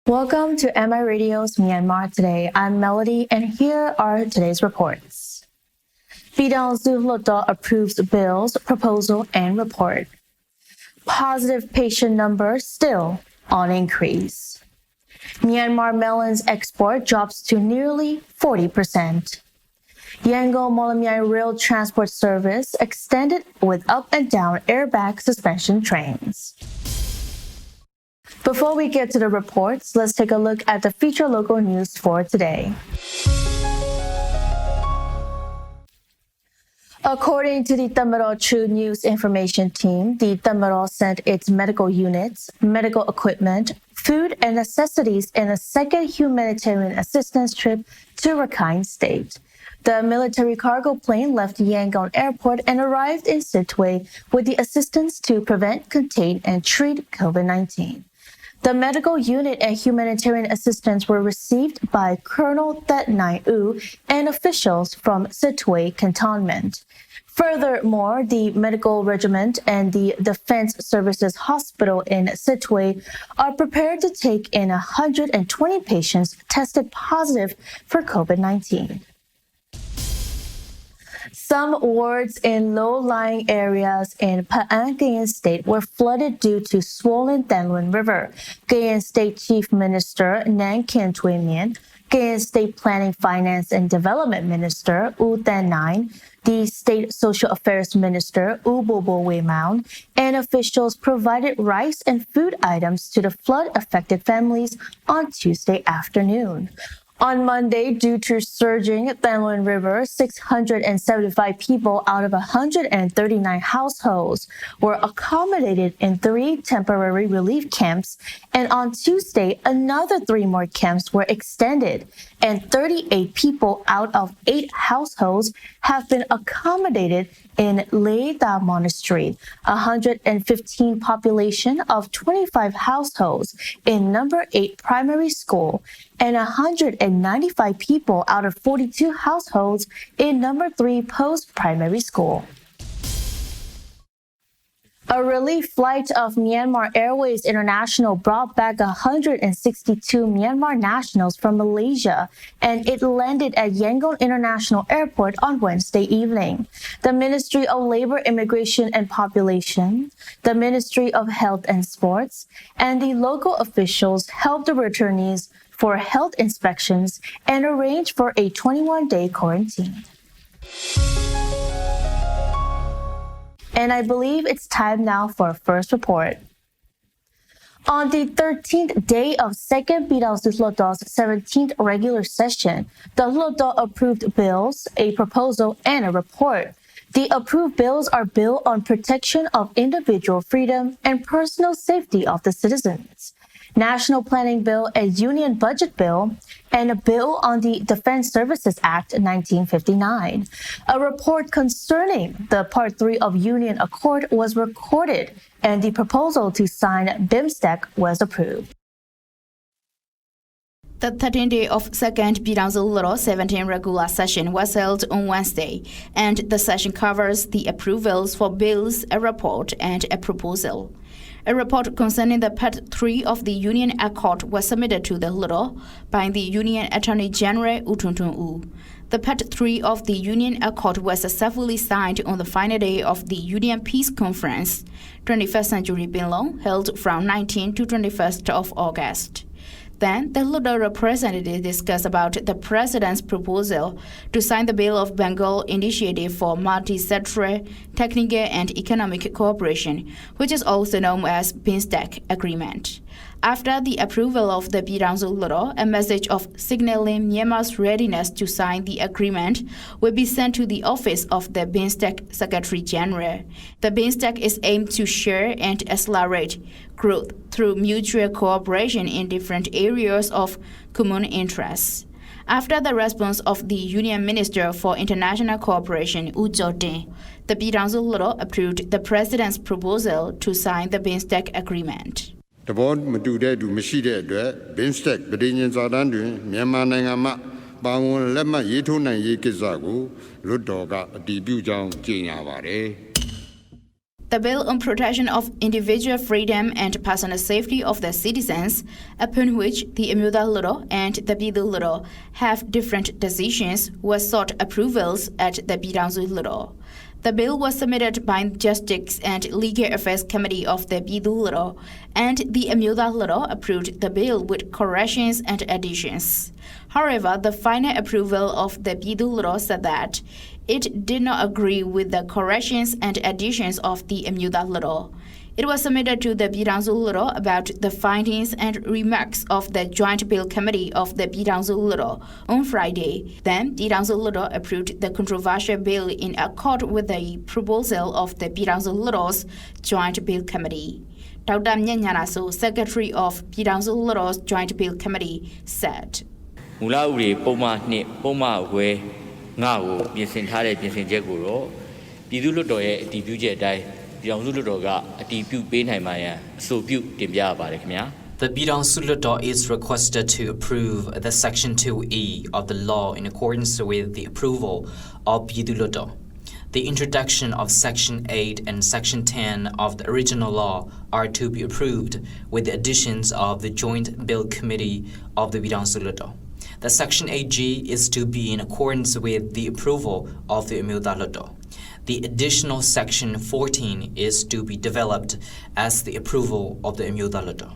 Welcome to MI Radio's Myanmar Today. I'm Melody, and here are today's reports. Pyidaungsu Hluttaw approves bills, proposal, and report. Positive patient numbers still on increase. Myanmar melons export drops to nearly 40%. Yangon-Mawlamyine rail transport service extended with up and down airbag suspension trains. Before we get to the reports, let's take a look at the feature local news for today. According to the Tamil True News Information Team, the Tamil sent its medical units, medical equipment, food and necessities in a second humanitarian assistance trip to Rakhine State. The military cargo plane left Yangon Airport and arrived in Sittwe with the assistance to prevent, contain, and treat COVID-19. The medical unit and humanitarian assistance were received by Colonel That Nai U and officials from Sittwe Cantonment. Furthermore, the medical regiment and the Defense Services Hospital in Sittwe are prepared to take in 120 patients tested positive for COVID-19. Some wards in low-lying areas in Pyidaungsu State were flooded due to swollen Danlun River. Gayan State Chief Minister Nan Kin Tui Mien, Gayan State Planning, Finance and Development Minister U Tan Nine, the State Social Affairs Minister U Bobo Wei Maun, and officials provided rice and food items to the flood-affected families on Tuesday afternoon. On Monday, due to surging Danlun River, 675 people out of 139 households were accommodated in 3 temporary relief camps, and on Tuesday, another 3 more camps were extended, and 38 people out of 8 households have been accommodated in Leida Monastery, 115 population of 25 households in number 8 primary school, and 195 people out of 42 households in number 3 post-primary school. A relief flight of Myanmar Airways International brought back 162 Myanmar nationals from Malaysia, and it landed at Yangon International Airport on Wednesday evening. The Ministry of Labor, Immigration and Population, the Ministry of Health and Sports, and the local officials helped the returnees for health inspections and arranged for a 21-day quarantine. And I believe it's time now for our first report. On the 13th day of 2nd Pyidaungsu Hluttaw's 17th regular session, the Hluttaw approved bills, a proposal, and a report. The approved bills are Bill on Protection of Individual Freedom and Personal Safety of the Citizens, National Planning Bill and Union Budget Bill, and a bill on the Defense Services Act 1959. A report concerning the Part 3 of Union Accord was recorded, and the proposal to sign BIMSTEC was approved. The 13th day of 2nd Pyidaungsu Hluttaw 17th regular session was held on Wednesday, and the session covers the approvals for bills, a report, and a proposal. A report concerning the Part 3 of the Union Accord was submitted to the Hluttaw by the Union Attorney General U Tuntun U. The Part 3 of the Union Accord was successfully signed on the final day of the Union Peace Conference, 21st Century Binlong, held from 19 to 21st of August. Then, the Hluttaw representatives discussed about the President's proposal to sign the Bill of Bengal Initiative for Multi-Sectoral, Technical and Economic Cooperation, which is also known as BIMSTEC Agreement. After the approval of the Pyidaungsu Hluttaw, a message of signaling Myanmar's readiness to sign the agreement will be sent to the office of the BIMSTEC Secretary General. The BIMSTEC is aimed to share and accelerate growth through mutual cooperation in different areas of common interests. After the response of the Union Minister for International Cooperation, U Jodin, the Pyidaungsu Hluttaw approved the President's proposal to sign the BIMSTEC agreement. The board Madude do Machide, BIMSTEC, Bedinian Zadan, Myanmar Bangun Lema Yetuna Yekizagu, Ludoga, debut Jang Jinavare. The bill on protection of individual freedom and personal safety of the citizens, upon which the Myanmar Today and the Pyidaungsu Hluttaw have different decisions, was sought approvals at the Pyidaungsu Hluttaw. The bill was submitted by Justice and Legal Affairs Committee of the Pyidaungsu Hluttaw, and the Myanmar Today approved the bill with corrections and additions. However, the final approval of the Pyidaungsu Hluttaw said that it did not agree with the corrections and additions of the Myanmar Today. It was submitted to the Pyidaungsu Hluttaw about the findings and remarks of the Joint Bill Committee of the Pyidaungsu Hluttaw on Friday. Then, Pyidaungsu Hluttaw approved the controversial bill in accord with the proposal of the Pyidaungsu Hluttaw's Joint Bill Committee. Dr. Myanmar, Secretary of Pyidaungsu Hluttaw's Joint Bill Committee, said, The Pyidaungsu Hluttaw is requested to approve the Section 2E of the law in accordance with the approval of Pyidaungsu Hluttaw. The introduction of Section 8 and Section 10 of the original law are to be approved with the additions of the Joint Bill Committee of the Pyidaungsu Hluttaw. The Section 8G is to be in accordance with the approval of the Myanmar Today. The additional Section 14 is to be developed as the approval of the Myanmar Today.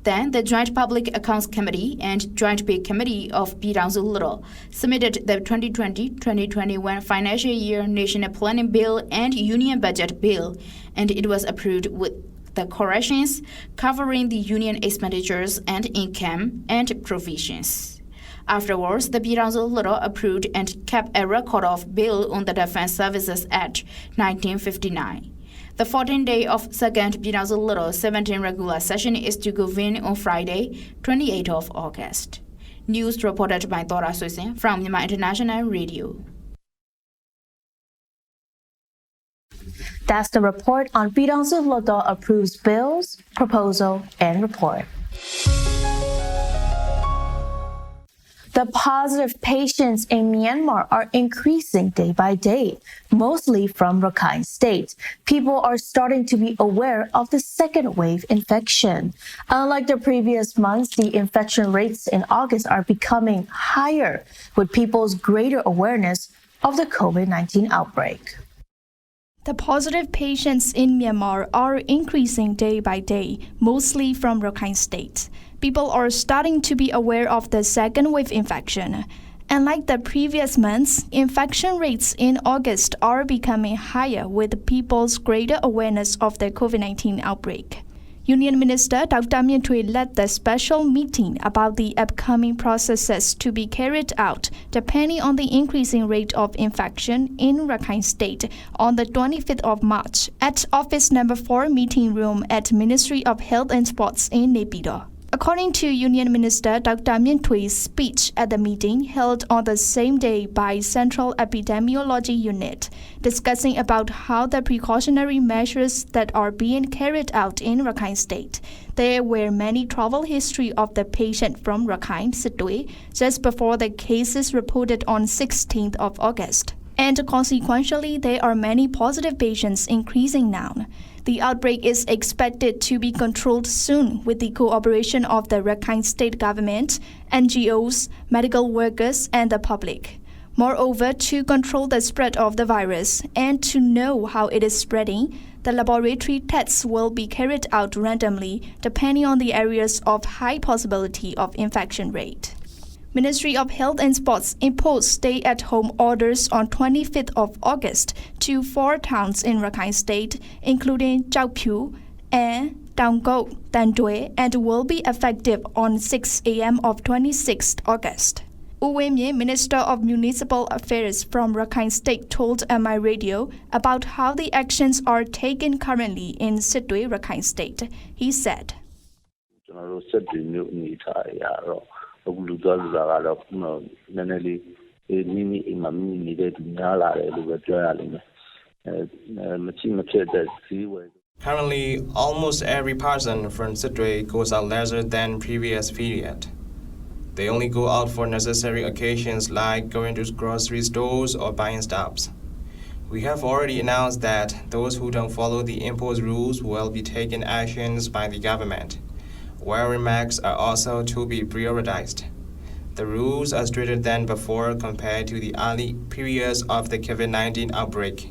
Then, the Joint Public Accounts Committee and Joint Bill Committee of Pyidaungsu Hluttaw submitted the 2020-2021 financial year National Planning Bill and Union Budget Bill, and it was approved with the corrections covering the union expenditures and income and provisions. Afterwards, the Pyidaungsu Hluttaw approved and kept a record of Bill on the Defense Services Act 1959. The 14th day of second Pyidaungsu Hluttaw 17th regular session is to convene on Friday, 28th of August. News reported by Dora Susan from Myanmar International Radio. That's the report on Pyidaungsu Hluttaw approves bills, proposal, and report. The positive patients in Myanmar are increasing day by day, mostly from Rakhine State. People are starting to be aware of the second wave infection. Unlike the previous months, the infection rates in August are becoming higher, with people's greater awareness of the COVID-19 outbreak. The positive patients in Myanmar are increasing day by day, mostly from Rakhine State. People are starting to be aware of the second wave infection. Unlike the previous months, infection rates in August are becoming higher with people's greater awareness of the COVID-19 outbreak. Union Minister Dr. Myan Twe led the special meeting about the upcoming processes to be carried out depending on the increasing rate of infection in Rakhine State on the 25th of March at Office Number 4 meeting room at Ministry of Health and Sports in Naypyidaw. According to Union Minister Dr. Myan Twe's speech at the meeting held on the same day by Central Epidemiology Unit, discussing about how the precautionary measures that are being carried out in Rakhine State, there were many travel history of the patient from Rakhine, Sitwe, just before the cases reported on 16th of August. And consequentially, there are many positive patients increasing now. The outbreak is expected to be controlled soon with the cooperation of the Rakhine State government, NGOs, medical workers, and the public. Moreover, to control the spread of the virus and to know how it is spreading, the laboratory tests will be carried out randomly depending on the areas of high possibility of infection rate. Ministry of Health and Sports imposed stay-at-home orders on 25th of August to 4 towns in Rakhine State, including Chauphu, An, Taungok, Tandwe, and will be effective on 6 a.m. of 26th August. U Win-myin, Minister of Municipal Affairs from Rakhine State, told MI Radio about how the actions are taken currently in Sitwe, Rakhine State. He said, Currently, almost every person from Sitwe goes out lesser than previous period. They only go out for necessary occasions like going to grocery stores or buying stuffs. We have already announced that those who don't follow the imposed rules will be taken actions by the government. Wearing masks are also to be prioritized. The rules are stricter than before compared to the early periods of the COVID-19 outbreak.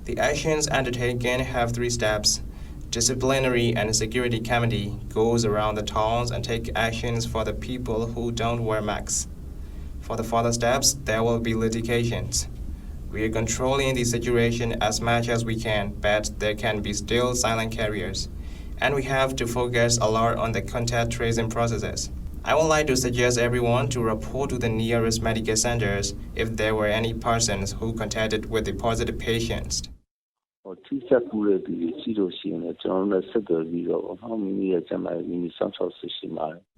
The actions undertaken have 3 steps. Disciplinary and security committee goes around the towns and take actions for the people who don't wear masks. For the further steps, there will be litigations. We are controlling the situation as much as we can, but there can be still silent carriers, and we have to focus a lot on the contact tracing processes. I would like to suggest everyone to report to the nearest medical centers if there were any persons who contacted with the positive patients.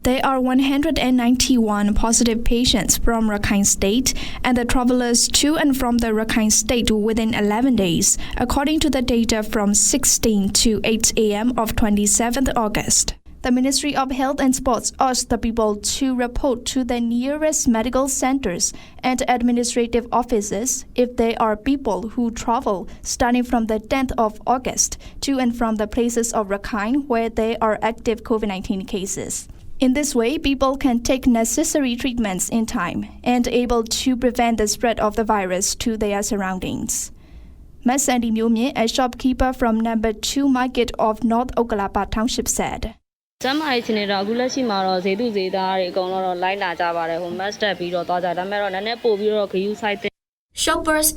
There are 191 positive patients from Rakhine State and the travelers to and from the Rakhine State within 11 days, according to the data from 16 to 8 a.m. of 27th August. The Ministry of Health and Sports asked the people to report to the nearest medical centers and administrative offices if there are people who travel starting from the 10th of August to and from the places of Rakhine where there are active COVID-19 cases. In this way, people can take necessary treatments in time and able to prevent the spread of the virus to their surroundings. Ms. Sandy Myomyin, a shopkeeper from number 2 market of North Okalapa Township, said. Shoppers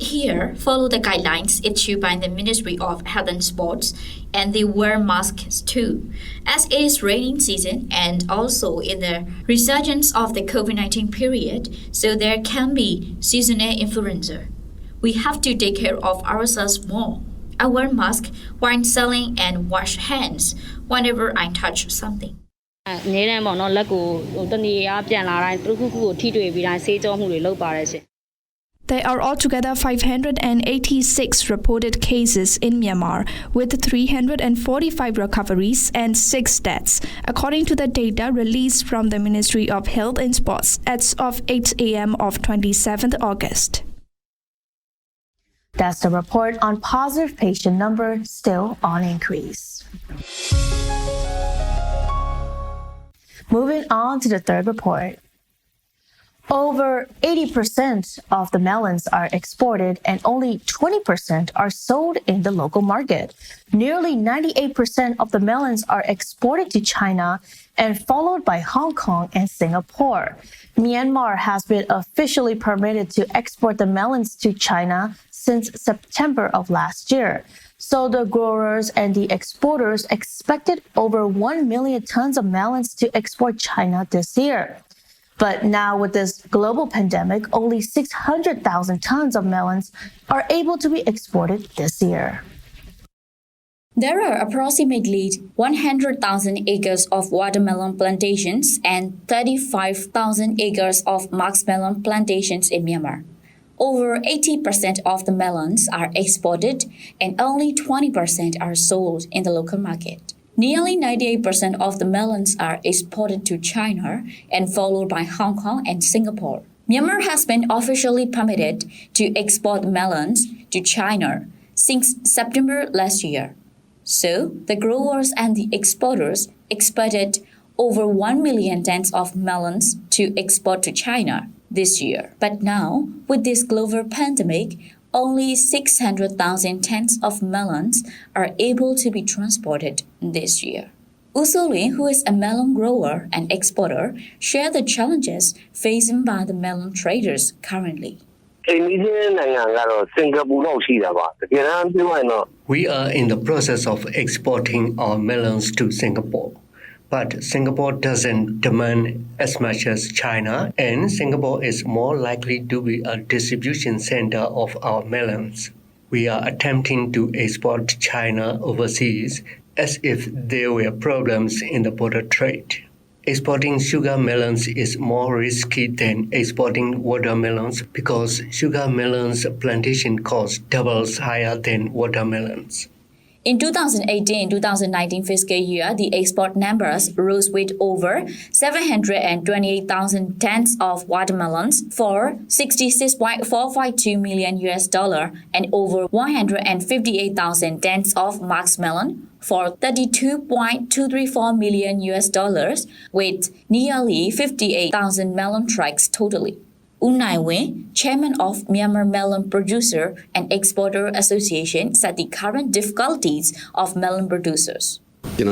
here follow the guidelines issued by the Ministry of Health and Sports, and they wear masks too, as it is raining season and also in the resurgence of the COVID-19 period, so there can be seasonal influenza. We have to take care of ourselves more. I wear mask while selling and wash hands whenever I touch something. There are altogether 586 reported cases in Myanmar, with 345 recoveries and 6 deaths, according to the data released from the Ministry of Health and Sports as of 8 a.m. of 27th August. That's the report on positive patient number still on increase. Moving on to the third report. Over 80% of the melons are exported and only 20% are sold in the local market. Nearly 98% of the melons are exported to China and followed by Hong Kong and Singapore. Myanmar has been officially permitted to export the melons to China since September of last year. So the growers and the exporters expected over 1 million tons of melons to export China this year. But now with this global pandemic, only 600,000 tons of melons are able to be exported this year. There are approximately 100,000 acres of watermelon plantations and 35,000 acres of muskmelon plantations in Myanmar. Over 80% of the melons are exported and only 20% are sold in the local market. Nearly 98% of the melons are exported to China and followed by Hong Kong and Singapore. Myanmar has been officially permitted to export melons to China since September last year. So, the growers and the exporters expected over 1 million tons of melons to export to China this year. But now, with this global pandemic, only 600,000 tons of melons are able to be transported this year. Usolin, who is a melon grower and exporter, shared the challenges faced by the melon traders currently. We are in the process of exporting our melons to Singapore. But Singapore doesn't demand as much as China, and Singapore is more likely to be a distribution center of our melons. We are attempting to export to China overseas as if there were problems in the border trade. Exporting sugar melons is more risky than exporting watermelons because sugar melons plantation cost doubles higher than watermelons. In 2018-2019 fiscal year, the export numbers rose with over 728,000 tons of watermelons for $66.452 million and over 158,000 tons of melon for $32.234 million with nearly 58,000 melon trucks totally. Unai Win, chairman of Myanmar Melon Producer and Exporter Association, said the current difficulties of melon producers. We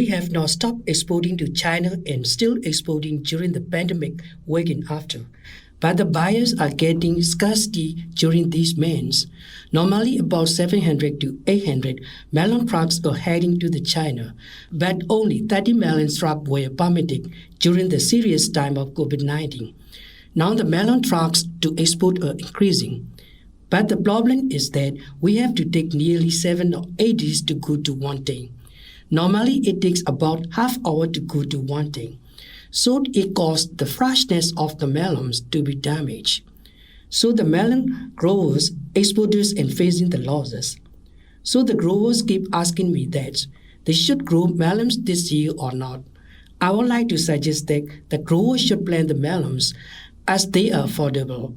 have not stopped exporting to China and still exporting during the pandemic weekend after. But the buyers are getting scarcity during these months. Normally about 700 to 800 melon trucks are heading to the China, but only 30 melon trucks were permitted during the serious time of COVID-19. Now the melon trucks to export are increasing. But the problem is that we have to take nearly 7 or 8 days to go to one thing. Normally it takes about half hour to go to one thing. So it caused the freshness of the melons to be damaged. So the melon growers, exporters are facing the losses. So the growers keep asking me that they should grow melons this year or not. I would like to suggest that the growers should plant the melons as they are affordable.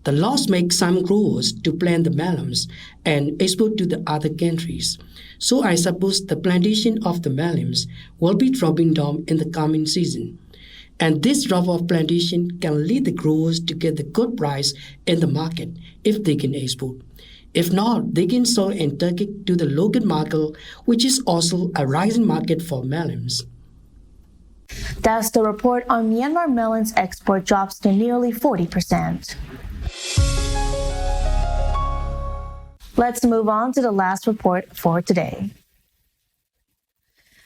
The laws make some growers to plant the melons and export to the other countries. So I suppose the plantation of the melons will be dropping down in the coming season. And this drop of plantation can lead the growers to get the good price in the market if they can export. If not, they can sell in Turkey to the local market, which is also a rising market for melons. That's the report on Myanmar melons export drops to nearly 40%. Let's move on to the last report for today.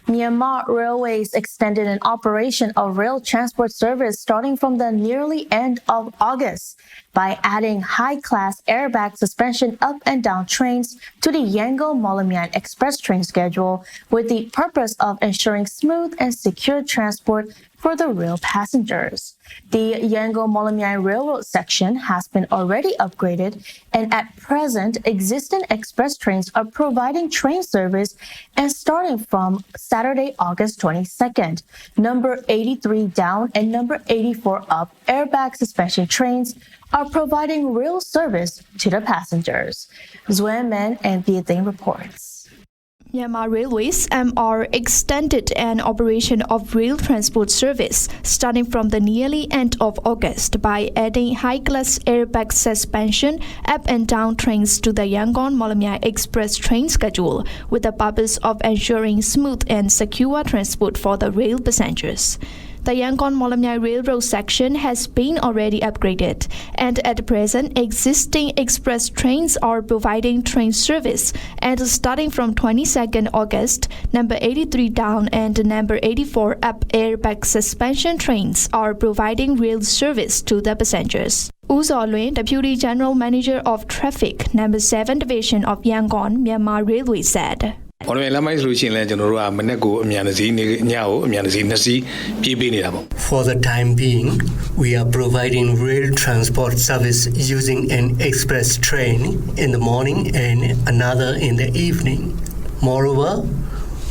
Myanmar Railways extended an operation of rail transport service starting from the nearly end of August by adding high-class airbag suspension up and down trains to the Yangon-Mawlamyine express train schedule with the purpose of ensuring smooth and secure transport for the rail passengers. The Yangon-Mawlamyine Railroad section has been already upgraded, and at present, existing express trains are providing train service, and starting from Saturday, August 22nd, number 83 down and number 84 up airbag suspension trains are providing rail service to the passengers. Zuan and Pyidaungsu reports. Myanmar Railways (MR) extended an operation of rail transport service starting from the nearly end of August by adding high-class airbag suspension up and down trains to the Yangon-Mawlamyine express train schedule with the purpose of ensuring smooth and secure transport for the rail passengers. The Yangon-Mawlamyine Railroad section has been already upgraded, and at present, existing express trains are providing train service, and starting from 22nd August, number 83 down and number 84 up airbag suspension trains are providing rail service to the passengers. U Zolwin, Deputy General Manager of Traffic, number 7 Division of Yangon, Myanmar Railway said. For the time being, we are providing rail transport service using an express train in the morning and another in the evening. Moreover,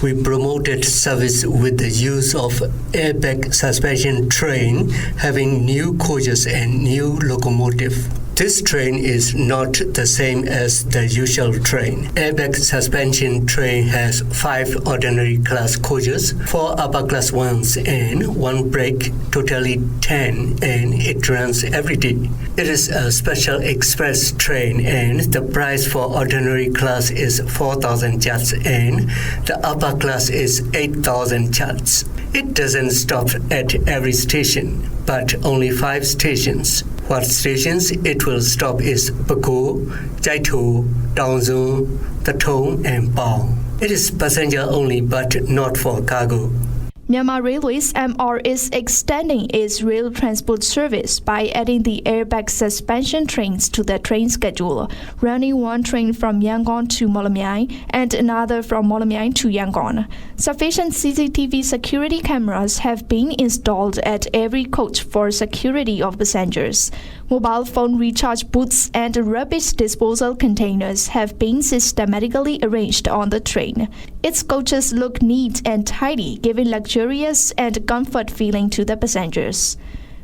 we promoted service with the use of airbag suspension train having new coaches and new locomotive. This train is not the same as the usual train. Airbag suspension train has 5 ordinary class coaches, 4 upper class ones, and 1 brake, totally 10, and it runs every day. It is a special express train, and the price for ordinary class is 4,000 kyats, and the upper class is 8,000 kyats. It doesn't stop at every station, but only 5 stations. What stations it will stop is Pako, Jaito, Pyidaungsu, Hluttaw, and Pao. It is passenger only, but not for cargo. Myanmar Railways MR is extending its rail transport service by adding the airbag suspension trains to the train schedule, running one train from Yangon to Mawlamyine and another from Mawlamyine to Yangon. Sufficient CCTV security cameras have been installed at every coach for security of passengers. Mobile phone recharge booths and rubbish disposal containers have been systematically arranged on the train. Its coaches look neat and tidy, giving luxurious and comfort feeling to the passengers.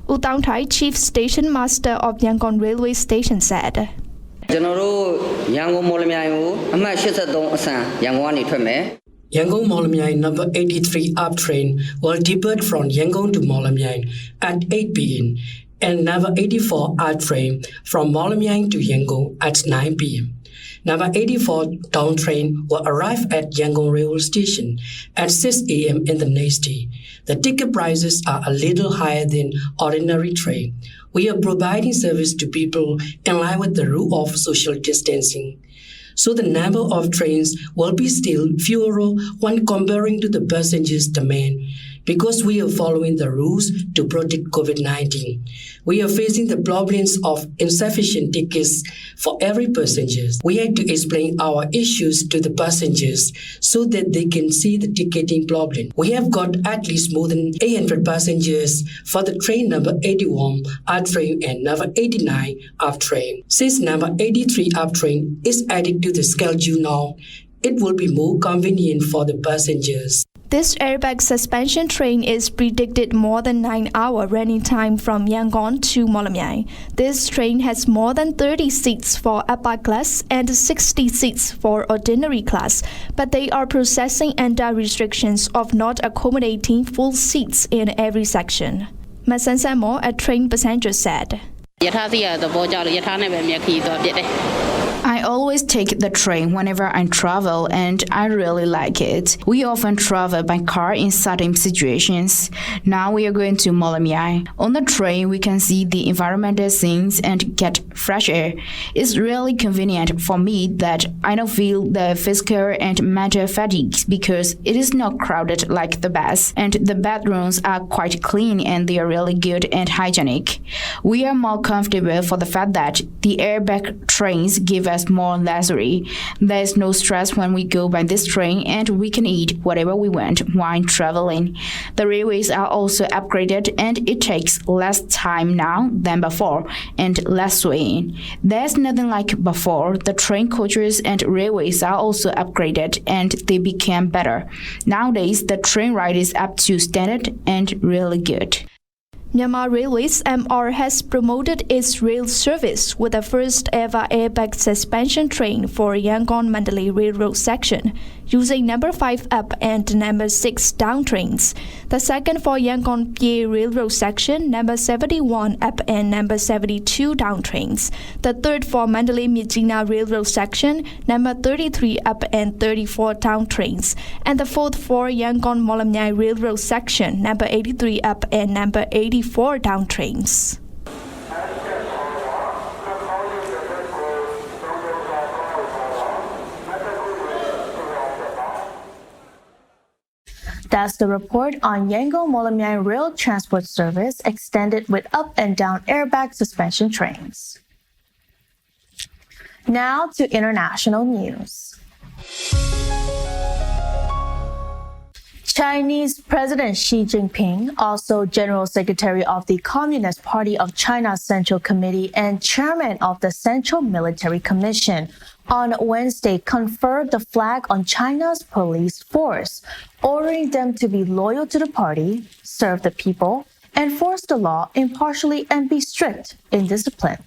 Pyidaungsu, Chief Station Master of Yangon Railway Station, said. Yangon-Mawlamyine number 83 up train will depart from Yangon to Mawlamyine at 8 p.m. and number 84 up train from Mawlamyine to Yangon at 9 p.m. Number 84 down train will arrive at Yangon Railway Station at 6 a.m. in the next day. The ticket prices are a little higher than ordinary train. We are providing service to people in line with the rule of social distancing. So the number of trains will be still fewer when comparing to the passengers' demand, because we are following the rules to protect COVID-19. We are facing the problems of insufficient tickets for every passenger. We had to explain our issues to the passengers so that they can see the ticketing problem. We have got at least more than 800 passengers for the train number 81 up train and number 89 up train. Since number 83 up train is added to the schedule now, it will be more convenient for the passengers. This airbag suspension train is predicted more than 9-hour running time from Yangon to Mawlamyine. This train has more than 30 seats for upper class and 60 seats for ordinary class, but they are processing under restrictions of not accommodating full seats in every section. Masansamo, a train passenger, said. I always take the train whenever I travel, and I really like it. We often travel by car in certain situations. Now we are going to Mawlamyine. On the train, we can see the environmental scenes and get fresh air. It's really convenient for me that I don't feel the physical and mental fatigue because it is not crowded like the bus, and the bathrooms are quite clean and they are really good and hygienic. We are more comfortable for the fact that the airbag trains give us more luxury. There is no stress when we go by this train, and we can eat whatever we want while traveling. The railways are also upgraded, and it takes less time now than before and less swaying. There's nothing like before. The train coaches and railways are also upgraded, and they became better. Nowadays, the train ride is up to standard and really good. Myanmar Railways MR has promoted its rail service with the first ever airbag suspension train for Yangon-Mandalay Railroad section, using number 5 up and number 6 down trains. The second for Yangon-Pye Railroad section, number 71 up and number 72 down trains. The third for Mandalay-Myitkyina Railroad section, number 33 up and 34 down trains. And the fourth for Yangon-Mawlamyine Railroad section, number 83 up and number 84 down trains. That's the report on Yangon-Mawlamyine Rail Transport Service extended with up and down airbag suspension trains. Now to international news. Chinese President Xi Jinping, also General Secretary of the Communist Party of China's Central Committee and Chairman of the Central Military Commission, on Wednesday conferred the flag on China's police force, ordering them to be loyal to the party, serve the people, enforce the law impartially, and be strict in discipline.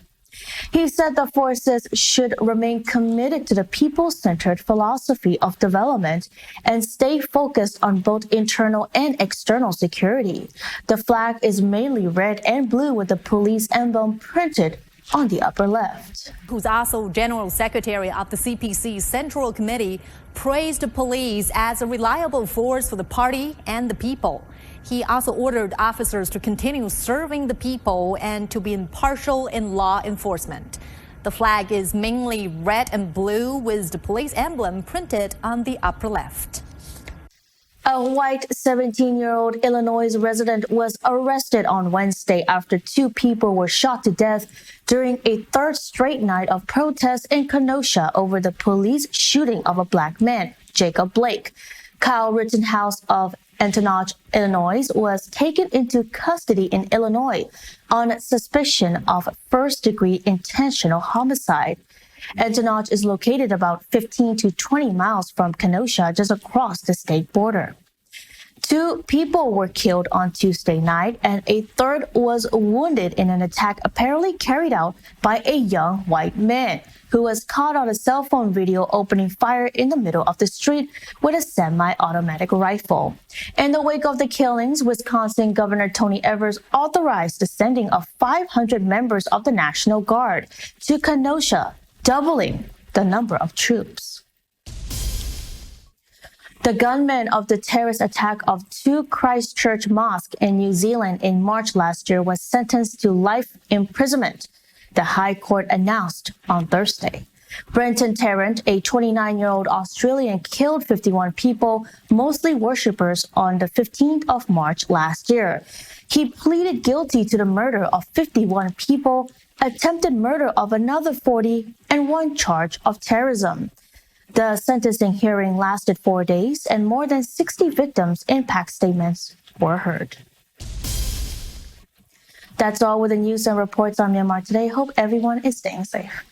He said the forces should remain committed to the people-centered philosophy of development and stay focused on both internal and external security. The flag is mainly red and blue with the police emblem printed on the upper left. Who's also General Secretary of the CPC Central Committee, praised the police as a reliable force for the party and the people. He also ordered officers to continue serving the people and to be impartial in law enforcement. The flag is mainly red and blue with the police emblem printed on the upper left. A white 17-year-old Illinois resident was arrested on Wednesday after 2 people were shot to death during a third straight night of protests in Kenosha over the police shooting of a black man, Jacob Blake. Kyle Rittenhouse of Antonage, Illinois, was taken into custody in Illinois on suspicion of first-degree intentional homicide. Antonage is located about 15 to 20 miles from Kenosha, just across the state border. 2 people were killed on Tuesday night, and a third was wounded in an attack apparently carried out by a young white man who was caught on a cell phone video opening fire in the middle of the street with a semi-automatic rifle. In the wake of the killings, Wisconsin Governor Tony Evers authorized the sending of 500 members of the National Guard to Kenosha, doubling the number of troops. The gunman of the terrorist attack of 2 Christchurch mosques in New Zealand in March last year was sentenced to life imprisonment, the High Court announced on Thursday. Brenton Tarrant, a 29-year-old Australian, killed 51 people, mostly worshippers, on the 15th of March last year. He pleaded guilty to the murder of 51 people, attempted murder of another 40, and 1 charge of terrorism. The sentencing hearing lasted 4 days, and more than 60 victims' impact statements were heard. That's all with the news and reports on Myanmar Today. Hope everyone is staying safe.